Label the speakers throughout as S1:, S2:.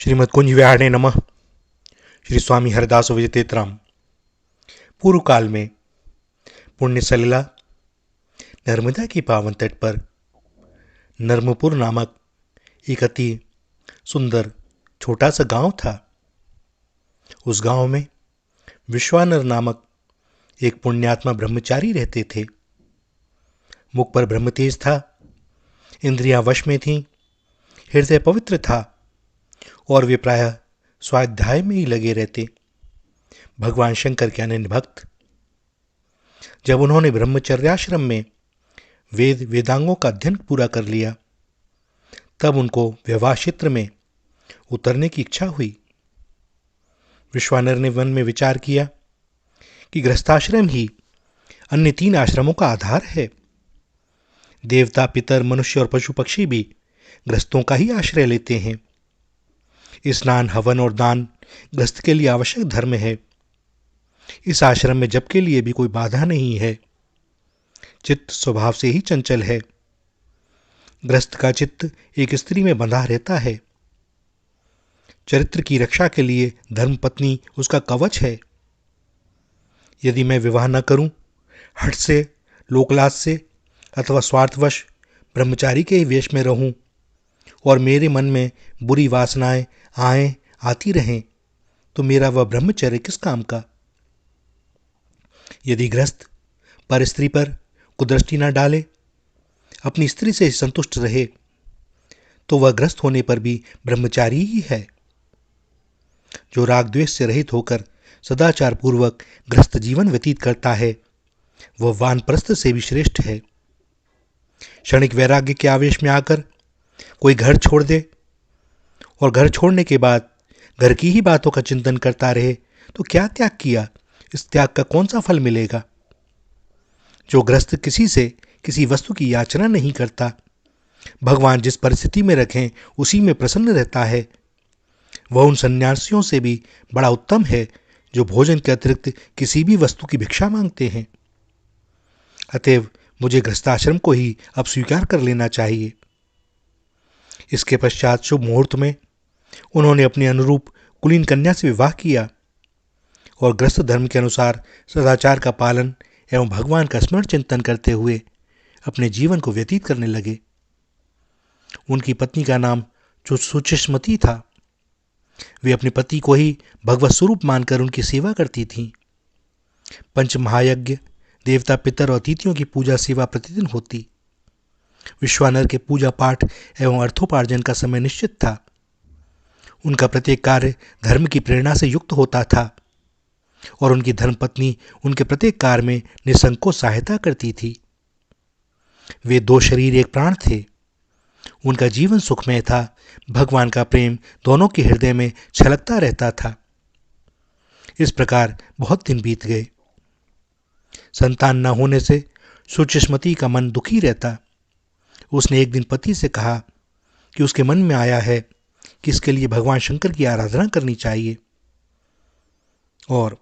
S1: श्रीमद् कुंज विहारणे नमः। श्री स्वामी हरदास विजयतेतराम। पूर्व काल में पुण्य सलिला नर्मदा की पावन तट पर नर्मपुर नामक एक अति सुंदर छोटा सा गांव था। उस गांव में विश्वानर नामक एक पुण्यात्मा ब्रह्मचारी रहते थे। मुख पर ब्रह्म तेज था, इंद्रियां वश में थीं, हृदय पवित्र था और वे प्रायः स्वाध्याय में ही लगे रहते। भगवान शंकर के अनन्य भक्त। जब उन्होंने ब्रह्मचर्याश्रम में वेदांगों का अध्ययन पूरा कर लिया, तब उनको विवाह क्षेत्र में उतरने की इच्छा हुई। विश्वानर ने मन में विचार किया कि गृहस्थाश्रम ही अन्य 3 आश्रमों का आधार है। देवता, पितर, मनुष्य और पशु पक्षी भी गृहस्थों का ही आश्रय लेते हैं। स्नान, हवन और दान गृहस्थ के लिए आवश्यक धर्म है। इस आश्रम में जप के लिए भी कोई बाधा नहीं है। चित्त स्वभाव से ही चंचल है। गृहस्थ का चित्त एक स्त्री में बंधा रहता है। चरित्र की रक्षा के लिए धर्मपत्नी उसका कवच है। यदि मैं विवाह न करूं, हठ से, लोकलाज से अथवा स्वार्थवश ब्रह्मचारी के ही वेश में रहूं और मेरे मन में बुरी वासनाएं आती रहें, तो मेरा वह ब्रह्मचर्य किस काम का। यदि गृहस्थ पर स्त्री पर कुदृष्टि न डाले, अपनी स्त्री से संतुष्ट रहे, तो वह गृहस्थ होने पर भी ब्रह्मचारी ही है। जो राग द्वेष से रहित होकर सदाचार पूर्वक गृहस्थ जीवन व्यतीत करता है, वह वानप्रस्थ से भी श्रेष्ठ है। क्षणिक वैराग्य के आवेश में आकर कोई घर छोड़ दे और घर छोड़ने के बाद घर की ही बातों का चिंतन करता रहे, तो क्या त्याग किया? इस त्याग का कौन सा फल मिलेगा? जो गृहस्थ किसी से किसी वस्तु की याचना नहीं करता, भगवान जिस परिस्थिति में रखें उसी में प्रसन्न रहता है, वह उन सन्यासियों से भी बड़ा उत्तम है जो भोजन के अतिरिक्त किसी भी वस्तु की भिक्षा मांगते हैं। अतएव मुझे गृहस्थाश्रम को ही अब स्वीकार कर लेना चाहिए। इसके पश्चात शुभ मुहूर्त में उन्होंने अपने अनुरूप कुलीन कन्या से विवाह किया और गृहस्थ धर्म के अनुसार सदाचार का पालन एवं भगवान का स्मरण चिंतन करते हुए अपने जीवन को व्यतीत करने लगे। उनकी पत्नी का नाम सुचिस्मती था। वे अपने पति को ही भगवत स्वरूप मानकर उनकी सेवा करती थीं। पंच महायज्ञ, देवता, पितर और अतिथियों की पूजा सेवा प्रतिदिन होती। विश्वानर के पूजा पाठ एवं अर्थोपार्जन का समय निश्चित था। उनका प्रत्येक कार्य धर्म की प्रेरणा से युक्त होता था और उनकी धर्मपत्नी उनके प्रत्येक कार्य में निसंकोच सहायता करती थी। वे 2 शरीर एक प्राण थे। उनका जीवन सुखमय था। भगवान का प्रेम दोनों के हृदय में छलकता रहता था। इस प्रकार बहुत दिन बीत गए। संतान न होने से सुचिस्मती का मन दुखी रहता। उसने एक दिन पति से कहा कि उसके मन में आया है कि इसके लिए भगवान शंकर की आराधना करनी चाहिए। और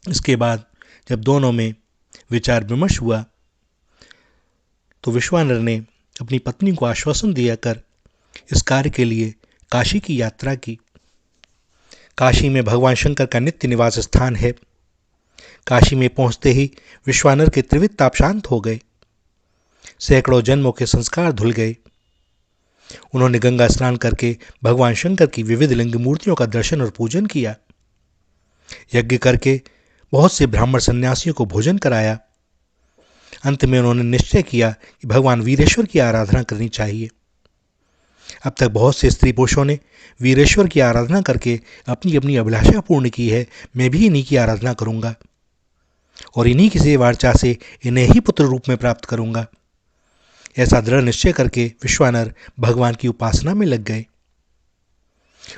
S1: इसके बाद जब दोनों में विचार विमर्श हुआ, तो विश्वानर ने अपनी पत्नी को आश्वासन दिया कर इस कार्य के लिए काशी की यात्रा की। काशी में भगवान शंकर का नित्य निवास स्थान है। काशी में पहुंचते ही विश्वानर के त्रिविध ताप शांत हो गए। सैकड़ों जन्मों के संस्कार धुल गए। उन्होंने गंगा स्नान करके भगवान शंकर की विविध लिंग मूर्तियों का दर्शन और पूजन किया। यज्ञ करके बहुत से ब्राह्मण सन्यासियों को भोजन कराया। अंत में उन्होंने निश्चय किया कि भगवान वीरेश्वर की आराधना करनी चाहिए। अब तक बहुत से स्त्री पुरुषों ने वीरेश्वर की आराधना करके अपनी अपनी अभिलाषा पूर्ण की है। मैं भी इन्हीं की आराधना करूंगा और इन्हीं की सेवा अर्चा से इन्हें ही पुत्र रूप में प्राप्त करूंगा। ऐसा दृढ़ निश्चय करके विश्वानर भगवान की उपासना में लग गए।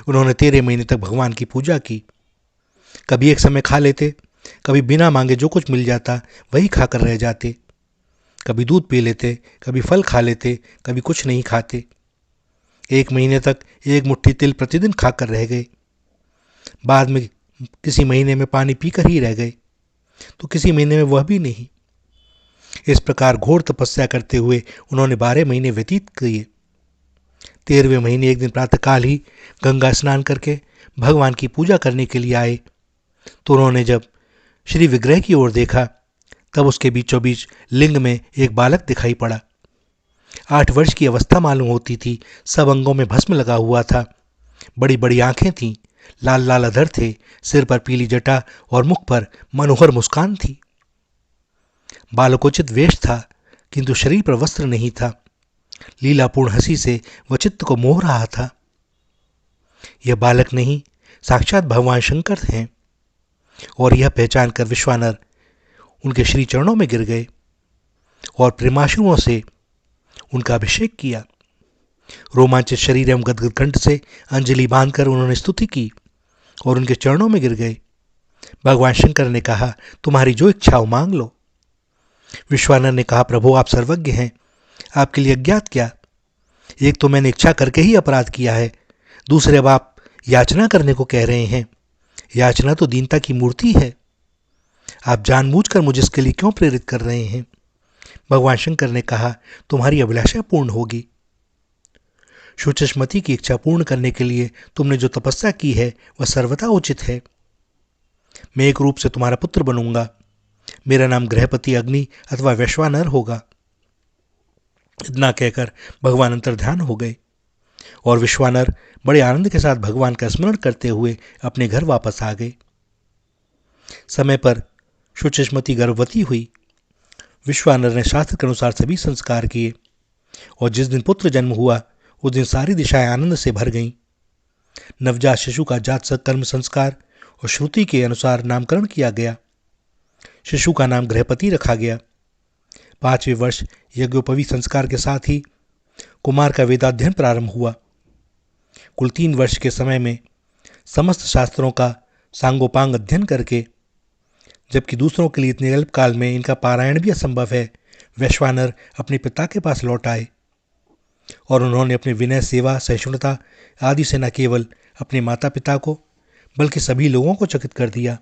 S1: उन्होंने 13 महीने तक भगवान की पूजा की। कभी एक समय खा लेते, कभी बिना मांगे जो कुछ मिल जाता वही खाकर रह जाते। कभी दूध पी लेते, कभी फल खा लेते, कभी कुछ नहीं खाते। 1 महीने तक 1 मुट्ठी तिल प्रतिदिन खाकर रह गए। बाद में किसी महीने में पानी पीकर ही रह गए, तो किसी महीने में वह भी नहीं। इस प्रकार घोर तपस्या करते हुए उन्होंने 12 महीने व्यतीत किए। 13वें महीने एक दिन प्रातःकाल ही गंगा स्नान करके भगवान की पूजा करने के लिए आए तो उन्होंने जब श्री विग्रह की ओर देखा तब उसके बीचों बीच लिंग में एक बालक दिखाई पड़ा। 8 वर्ष की अवस्था मालूम होती थी। सब अंगों में भस्म लगा हुआ था। बड़ी बड़ी आंखें थीं, लाल लाल अधर थे, सिर पर पीली जटा और मुख पर मनोहर मुस्कान थी। बालकोचित वेश था किंतु शरीर पर वस्त्र नहीं था। लीलापूर्ण हंसी से वह चित्त को मोह रहा था। यह बालक नहीं, साक्षात भगवान शंकर हैं। और यह पहचान कर विश्वानर उनके श्री चरणों में गिर गए और प्रेमाश्रुओं से उनका अभिषेक किया। रोमांचित शरीर एवं गदगद कंठ से अंजलि बांधकर उन्होंने स्तुति की और उनके चरणों में गिर गए। भगवान शंकर ने कहा, तुम्हारी जो इच्छा हो मांग लो। विश्वानर ने कहा, प्रभु आप सर्वज्ञ हैं, आपके लिए अज्ञात क्या। एक तो मैंने इच्छा करके ही अपराध किया है, दूसरे अब आप याचना करने को कह रहे हैं। याचना तो दीनता की मूर्ति है। आप जानबूझकर मुझे इसके लिए क्यों प्रेरित कर रहे हैं। भगवान शंकर ने कहा, तुम्हारी अभिलाषा पूर्ण होगी। शुचिस्मती की इच्छा पूर्ण करने के लिए तुमने जो तपस्या की है वह सर्वथा उचित है। मैं एक रूप से तुम्हारा पुत्र बनूंगा। मेरा नाम गृहपति अग्नि अथवा वैश्वानर होगा। इतना कहकर भगवान अंतर्ध्यान हो गए और विश्वानर बड़े आनंद के साथ भगवान का स्मरण करते हुए अपने घर वापस आ गए। समय पर शुचिस्मती गर्भवती हुई। विश्वानर ने शास्त्र के अनुसार सभी संस्कार किए और जिस दिन पुत्र जन्म हुआ उस दिन सारी दिशाएं आनंद से भर गईं। नवजात शिशु का जात कर्म संस्कार और श्रुति के अनुसार नामकरण किया गया। शिशु का नाम गृहपति रखा गया। 5वें वर्ष यज्ञोपवी संस्कार के साथ ही कुमार का वेदाध्ययन प्रारंभ हुआ। कुल 3 वर्ष के समय में समस्त शास्त्रों का सांगोपांग अध्ययन करके, जबकि दूसरों के लिए इतने अल्प काल में इनका पारायण भी असंभव है, वैश्वानर अपने पिता के पास लौट आए और उन्होंने अपने विनय, सेवा, सहिष्णुता आदि से न केवल अपने माता पिता को बल्कि सभी लोगों को चकित कर दिया।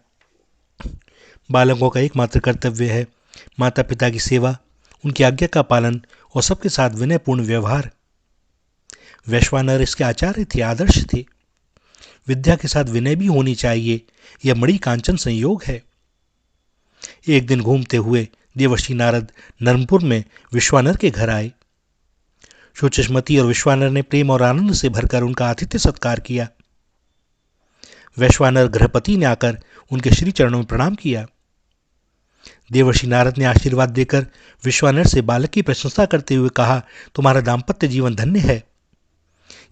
S1: बालकों का एकमात्र कर्तव्य है माता पिता की सेवा, उनकी आज्ञा का पालन और सबके साथ विनयपूर्ण व्यवहार। वैश्वानर इसके आचार्य थे, आदर्श थे। विद्या के साथ विनय भी होनी चाहिए, यह मणि कांचन संयोग है। एक दिन घूमते हुए देवर्षि नारद नर्मपुर में विश्वानर के घर आए। शुचिस्मती और विश्वानर ने प्रेम और आनंद से भरकर उनका आतिथ्य सत्कार किया। वैश्वानर गृहपति ने आकर उनके श्री चरणों में प्रणाम किया। देवर्षि नारद ने आशीर्वाद देकर विश्वानर से बालक की प्रशंसा करते हुए कहा, तुम्हारा दाम्पत्य जीवन धन्य है।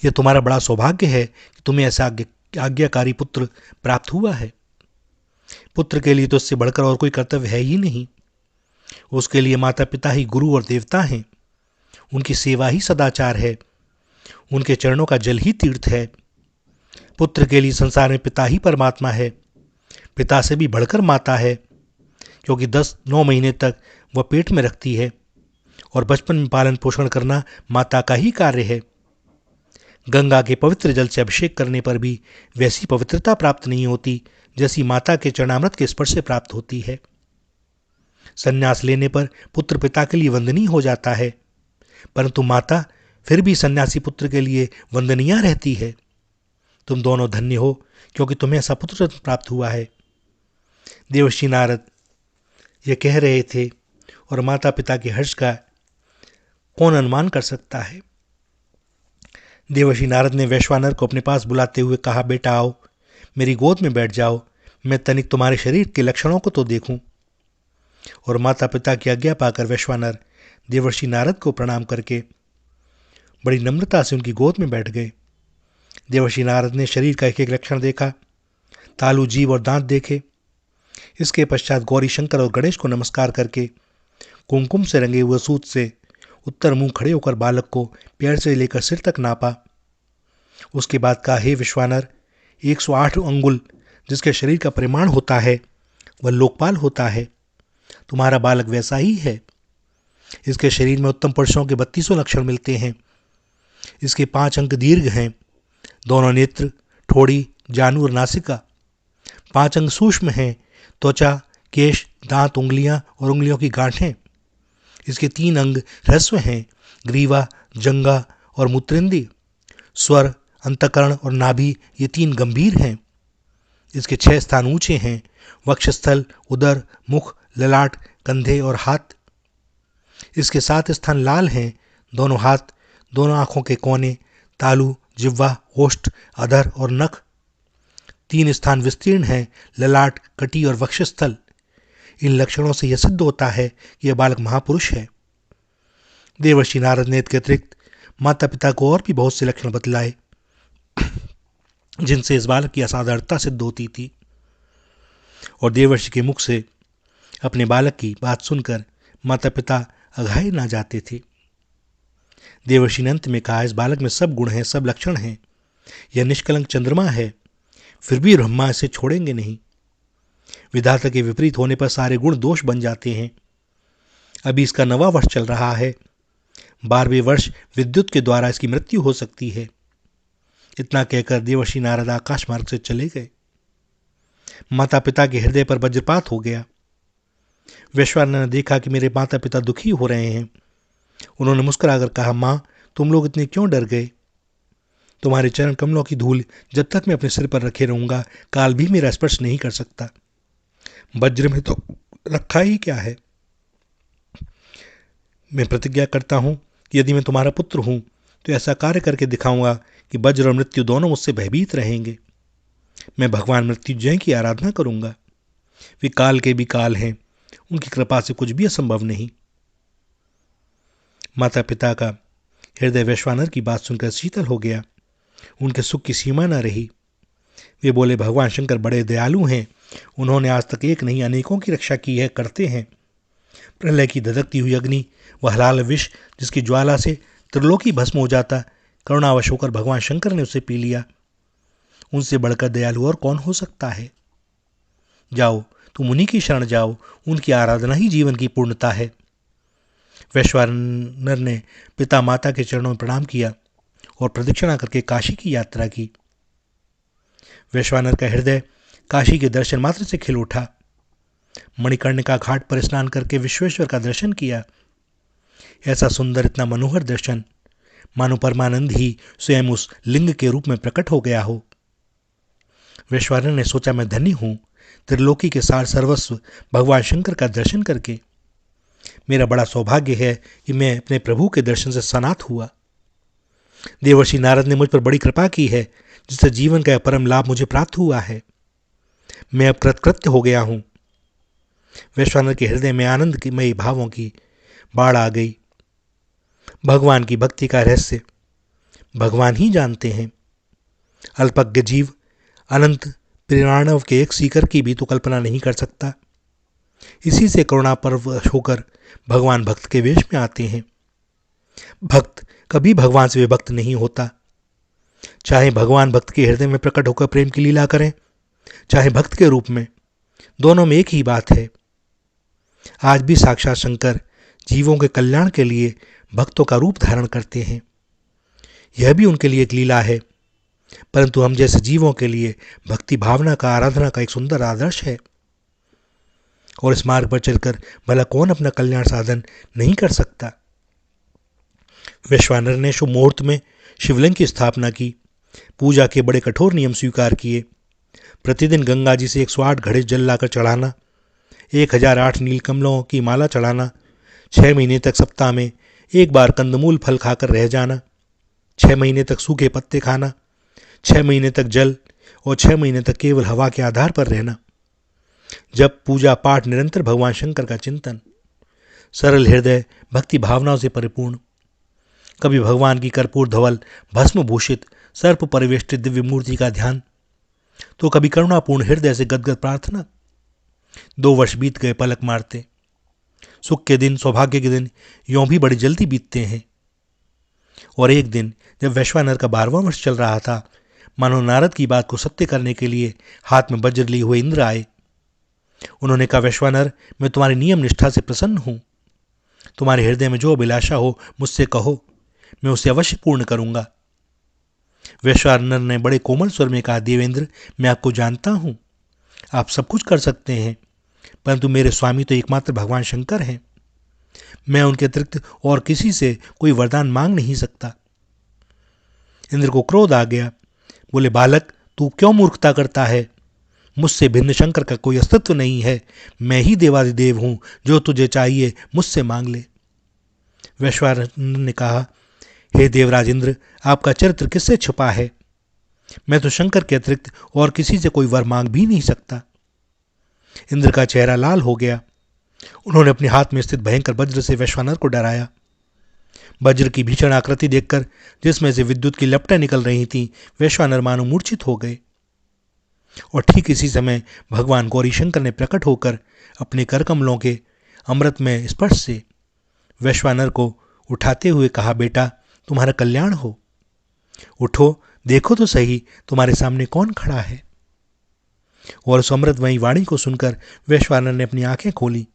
S1: यह तुम्हारा बड़ा सौभाग्य है कि तुम्हें ऐसा आज्ञाकारी पुत्र प्राप्त हुआ है। पुत्र के लिए तो इससे बढ़कर और कोई कर्तव्य है ही नहीं। उसके लिए माता पिता ही गुरु और देवता हैं। उनकी सेवा ही सदाचार है। उनके चरणों का जल ही तीर्थ है। पुत्र के लिए संसार में पिता ही परमात्मा है। पिता से भी बढ़कर माता है, क्योंकि 10-9 महीने तक वह पेट में रखती है और बचपन में पालन पोषण करना माता का ही कार्य है। गंगा के पवित्र जल से अभिषेक करने पर भी वैसी पवित्रता प्राप्त नहीं होती जैसी माता के चरणामृत के स्पर्श से प्राप्त होती है। संन्यास लेने पर पुत्र पिता के लिए वंदनीय हो जाता है, परंतु माता फिर भी सन्यासी पुत्र के लिए वंदनीय रहती है। तुम दोनों धन्य हो, क्योंकि तुम्हें ऐसा पुत्र प्राप्त हुआ है। देवर्षि नारद ये कह रहे थे और माता पिता के हर्ष का कौन अनुमान कर सकता है। देवर्षि नारद ने वैश्वानर को अपने पास बुलाते हुए कहा, बेटा आओ, मेरी गोद में बैठ जाओ, मैं तनिक तुम्हारे शरीर के लक्षणों को तो देखूं। और माता पिता की आज्ञा पाकर वैश्वानर देवर्षि नारद को प्रणाम करके बड़ी नम्रता से उनकी गोद में बैठ गए। देवर्षि नारद ने शरीर का एक एक लक्षण देखा, तालु, जीभ और दांत देखे। इसके पश्चात गौरी शंकर और गणेश को नमस्कार करके कुमकुम से रंगे हुए सूत से उत्तर मुंह खड़े होकर बालक को पैर से लेकर सिर तक नापा। उसके बाद कहा, हे विश्वानर, 108 अंगुल जिसके शरीर का परिमाण होता है वह लोकपाल होता है। तुम्हारा बालक वैसा ही है। इसके शरीर में उत्तम पुरुषों के 32 लक्षण मिलते हैं। इसके 5 अंक दीर्घ हैं, दोनों नेत्र, ठोड़ी, जानु और नासिका। 5 अंग सूक्ष्म हैं, त्वचा, केश, दांत, उंगलियां और उंगलियों की गांठें। इसके 3 अंग ह्रस्व हैं, ग्रीवा, जंगा और मूत्रेंदी। स्वर, अंतःकरण और नाभि ये 3 गंभीर हैं। इसके 6 स्थान ऊंचे हैं: वक्षस्थल, उदर, मुख, ललाट, कंधे और हाथ। इसके 7 स्थान लाल हैं: दोनों हाथ, दोनों आंखों के कोने, तालू, जिह्वा, ओष्ठ, अधर और नख। 3 स्थान विस्तीर्ण हैं: ललाट, कटी और वक्षस्थल। इन लक्षणों से यह सिद्ध होता है कि यह बालक महापुरुष है। देवर्षि नारद ने इसके अतिरिक्त माता पिता को और भी बहुत से लक्षण बतलाए जिनसे इस बालक की असाधारणता सिद्ध होती थी, और देवर्षि के मुख से अपने बालक की बात सुनकर माता पिता अघाए ना जाते थे। देवर्षि ने अंत में कहा, इस बालक में सब गुण हैं, सब लक्षण हैं। यह निष्कलंक चंद्रमा है, फिर भी ब्रह्मा इसे छोड़ेंगे नहीं। विधाता के विपरीत होने पर सारे गुण दोष बन जाते हैं। अभी इसका 9वां वर्ष चल रहा है। 12वें वर्ष विद्युत के द्वारा इसकी मृत्यु हो सकती है। इतना कहकर देवर्षि नारद आकाश मार्ग से चले गए। माता पिता के हृदय पर वज्रपात हो गया। वैश्वानर ने देखा कि मेरे माता पिता दुखी हो रहे हैं। उन्होंने मुस्कुराकर कहा, मां, तुम लोग इतने क्यों डर गए? तुम्हारे चरण कमलों की धूल जब तक मैं अपने सिर पर रखे रहूंगा, काल भी मेरा स्पर्श नहीं कर सकता। वज्र में तो रखा ही क्या है? मैं प्रतिज्ञा करता हूं कि यदि मैं तुम्हारा पुत्र हूं तो ऐसा कार्य करके दिखाऊंगा कि वज्र और मृत्यु दोनों मुझसे भयभीत रहेंगे। मैं भगवान मृत्युंजय की आराधना करूंगा। वे काल के भी काल हैं, उनकी कृपा से कुछ भी असंभव नहीं। माता पिता का हृदय वैश्वानर की बात सुनकर शीतल हो गया। उनके सुख की सीमा न रही। वे बोले, भगवान शंकर बड़े दयालु हैं। उन्होंने आज तक एक नहीं अनेकों की रक्षा की है, करते हैं। प्रलय की धधकती हुई अग्नि, वह लाल विष जिसकी ज्वाला से त्रिलोकी भस्म हो जाता, करुणावश होकर भगवान शंकर ने उसे पी लिया। उनसे बढ़कर दयालु और कौन हो सकता है? जाओ, तुम उन्हीं की शरण जाओ, उनकी आराधना ही जीवन की पूर्णता है। वैश्वानर ने पिता माता के चरणों में प्रणाम किया और प्रदक्षिणा करके काशी की यात्रा की। वैश्वानर का हृदय काशी के दर्शन मात्र से खिल उठा। मणिकर्णिका घाट पर स्नान करके विश्वेश्वर का दर्शन किया। ऐसा सुंदर, इतना मनोहर दर्शन, मानो परमानंद ही स्वयं उस लिंग के रूप में प्रकट हो गया हो। वैश्वानर ने सोचा, मैं धन्य हूं त्रिलोकी के सार सर्वस्व भगवान शंकर का दर्शन करके। मेरा बड़ा सौभाग्य है कि मैं अपने प्रभु के दर्शन से सनात हुआ। देवर्षि नारद ने मुझ पर बड़ी कृपा की है, जिससे जीवन का परम लाभ मुझे प्राप्त हुआ है। मैं अब कृतकृत्य हो गया हूं। वैश्वानर के हृदय में आनंद की मई भावों की बाढ़ आ गई। भगवान की भक्ति का रहस्य भगवान ही जानते हैं। अल्पज्ञ जीव अनंत प्रेरणाओं के एक सीकर की भी तो कल्पना नहीं कर सकता। इसी से करुणा परवश होकर भगवान भक्त के वेश में आते हैं। भक्त कभी भगवान से विभक्त नहीं होता। चाहे भगवान भक्त के हृदय में प्रकट होकर प्रेम की लीला करें, चाहे भक्त के रूप में, दोनों में एक ही बात है। आज भी साक्षात शंकर जीवों के कल्याण के लिए भक्तों का रूप धारण करते हैं। यह भी उनके लिए एक लीला है, परंतु हम जैसे जीवों के लिए भक्ति भावना का, आराधना का एक सुंदर आदर्श है। और इस मार्ग पर चलकर भला कौन अपना कल्याण साधन नहीं कर सकता। वैश्वानर ने शुभ मुहूर्त में शिवलिंग की स्थापना की, पूजा के बड़े कठोर नियम स्वीकार किए। प्रतिदिन गंगा जी से 108 घड़े जल लाकर चढ़ाना, 1008 नीलकमलों की माला चढ़ाना, 6 महीने तक सप्ताह में एक बार कंदमूल फल खाकर रह जाना, 6 महीने तक सूखे पत्ते खाना, 6 महीने तक जल और 6 महीने तक केवल हवा के आधार पर रहना। जब पूजा पाठ, निरंतर भगवान शंकर का चिंतन, सरल हृदय भक्ति भावनाओं से परिपूर्ण। कभी भगवान की कर्पूर धवल भस्म भूषित सर्प परिवेष्टित दिव्य मूर्ति का ध्यान, तो कभी करुणापूर्ण हृदय से गदगद प्रार्थना। 2 वर्ष बीत गए पलक मारते। सुख के दिन, सौभाग्य के दिन यों भी बड़ी जल्दी बीतते हैं। और एक दिन जब वैश्वानर का 12वां वर्ष चल रहा था, मानो नारद की बात को सत्य करने के लिए हाथ में वज्र लिए हुए इंद्र आए। उन्होंने कहा, वैश्वानर, मैं तुम्हारी नियम निष्ठा से प्रसन्न हूं। तुम्हारे हृदय में जो अभिलाषा हो मुझसे कहो, मैं उसे अवश्य पूर्ण करूंगा। वैश्वानर ने बड़े कोमल स्वर में कहा, देवेंद्र, मैं आपको जानता हूं, आप सब कुछ कर सकते हैं, परंतु मेरे स्वामी तो एकमात्र भगवान शंकर हैं। मैं उनके अतिरिक्त और किसी से कोई वरदान मांग नहीं सकता। इंद्र को क्रोध आ गया। बोले, बालक, तू क्यों मूर्खता करता है? मुझसे भिन्न शंकर का कोई अस्तित्व नहीं है। मैं ही देवादिदेव हूं। जो तुझे चाहिए मुझसे मांग ले। वैश्वानर ने कहा, हे देवराज इंद्र, आपका चरित्र किससे छुपा है? मैं तो शंकर के अतिरिक्त और किसी से कोई वर मांग भी नहीं सकता। इंद्र का चेहरा लाल हो गया। उन्होंने अपने हाथ में स्थित भयंकर वज्र से वैश्वानर को डराया। वज्र की भीषण आकृति देखकर, जिसमें से विद्युत की लपटें निकल रही थीं, वैश्वानर मानो मूर्छित हो गए। और ठीक इसी समय भगवान गौरीशंकर ने प्रकट होकर अपने करकमलों के अमृत में स्पर्श से वैश्वानर को उठाते हुए कहा, बेटा, तुम्हारा कल्याण हो। उठो, देखो तो सही तुम्हारे सामने कौन खड़ा है। और उस अमृतमयी वाणी को सुनकर वैश्वानर ने अपनी आंखें खोली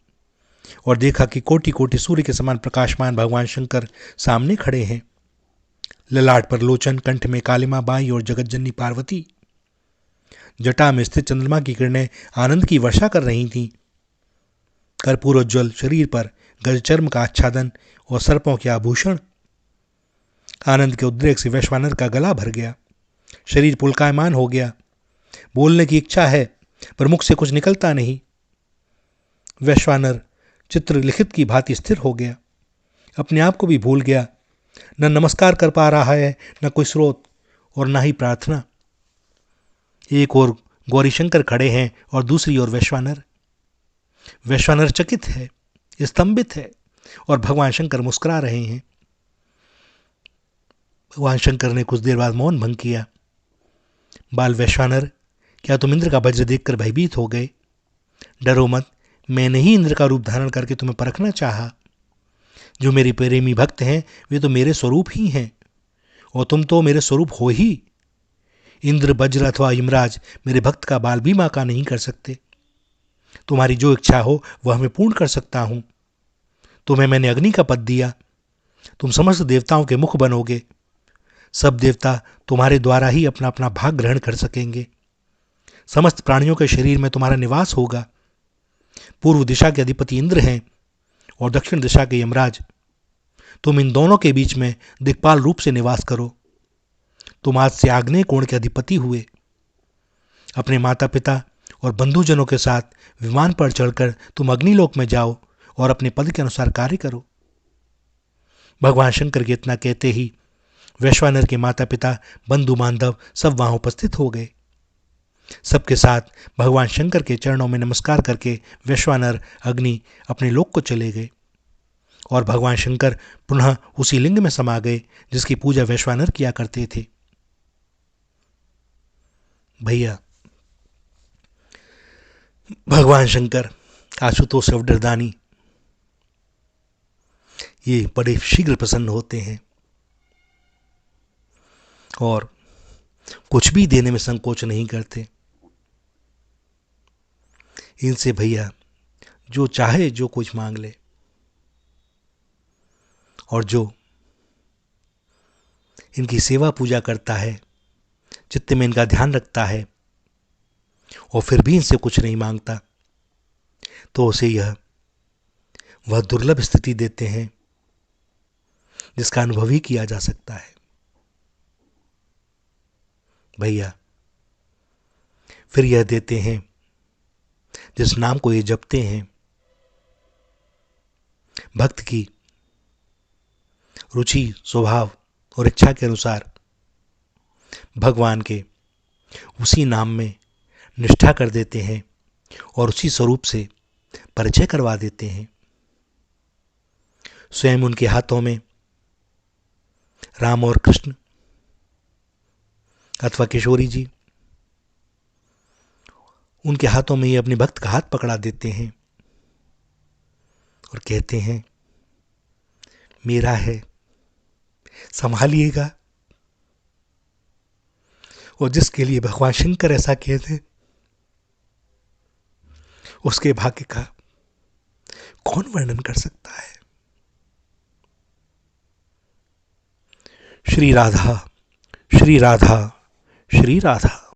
S1: और देखा कि कोटि कोटि सूर्य के समान प्रकाशमान भगवान शंकर सामने खड़े हैं। ललाट पर लोचन, कंठ में कालिमा बाई और जगतजननी पार्वती। जटा में स्थित चंद्रमा की किरणें आनंद की वर्षा कर रही थीं। कर्पूरोज्ज्वल शरीर पर गजचर्म का आच्छादन और सर्पों के आभूषण। आनंद के उद्रेक से वैश्वानर का गला भर गया, शरीर पुलकायमान हो गया। बोलने की इच्छा है पर मुख से कुछ निकलता नहीं। वैश्वानर चित्र लिखित की भांति स्थिर हो गया, अपने आप को भी भूल गया। न नमस्कार कर पा रहा है, न कोई स्रोत और न ही प्रार्थना। एक ओर गौरीशंकर खड़े हैं और दूसरी ओर वैश्वानर। वैश्वानर चकित है, स्तंभित है और भगवान शंकर मुस्कुरा रहे हैं। भगवान शंकर ने कुछ देर बाद मौन भंग किया। बाल वैश्वानर, क्या तुम इंद्र का वज्र देखकर भयभीत हो गए? डरो मत, मैंने ही इंद्र का रूप धारण करके तुम्हें परखना चाहा। जो मेरे प्रेमी भक्त हैं वे तो मेरे स्वरूप ही हैं और तुम तो मेरे स्वरूप हो ही। इंद्र, वज्र अथवा यमराज मेरे भक्त का बाल भी बांका नहीं कर सकते। तुम्हारी जो इच्छा हो वह मैं पूर्ण कर सकता हूं। तुम्हें मैंने अग्नि का पद दिया, तुम समस्त देवताओं के मुख बनोगे। सब देवता तुम्हारे द्वारा ही अपना अपना भाग ग्रहण कर सकेंगे। समस्त प्राणियों के शरीर में तुम्हारा निवास होगा। पूर्व दिशा के अधिपति इंद्र हैं और दक्षिण दिशा के यमराज। तुम इन दोनों के बीच में दिक्पाल रूप से निवास करो। तुम आज से आग्नेय कोण के अधिपति हुए। अपने माता पिता और बंधुजनों के साथ विमान पर चढ़कर तुम अग्निलोक में जाओ और अपने पद के अनुसार कार्य करो। भगवान शंकर के इतना कहते ही वैश्वानर के माता पिता, बंधु बांधव सब वहां उपस्थित हो गए। सबके साथ भगवान शंकर के चरणों में नमस्कार करके वैश्वानर अग्नि अपने लोक को चले गए और भगवान शंकर पुनः उसी लिंग में समा गए जिसकी पूजा वैश्वानर किया करते थे। भैया, भगवान शंकर, आशुतोष अवडरदानी, ये बड़े शीघ्र प्रसन्न होते हैं और कुछ भी देने में संकोच नहीं करते। इनसे भैया जो चाहे जो कुछ मांग ले, और जो इनकी सेवा पूजा करता है, चित्त में इनका ध्यान रखता है और फिर भी इनसे कुछ नहीं मांगता, तो उसे यह वह दुर्लभ स्थिति देते हैं जिसका अनुभव ही किया जा सकता है। भैया, फिर यह देते हैं जिस नाम को ये जपते हैं, भक्त की रुचि, स्वभाव और इच्छा के अनुसार भगवान के उसी नाम में निष्ठा कर देते हैं और उसी स्वरूप से परिचय करवा देते हैं। स्वयं उनके हाथों में राम और कृष्ण अथवा किशोरी जी, उनके हाथों में ये अपने भक्त का हाथ पकड़ा देते हैं और कहते हैं, मेरा है, संभालिएगा। और जिसके लिए भगवान शंकर ऐसा कहते हैं, उसके भाग्य का कौन वर्णन कर सकता है। श्री राधा, श्री राधा, श्री राधा।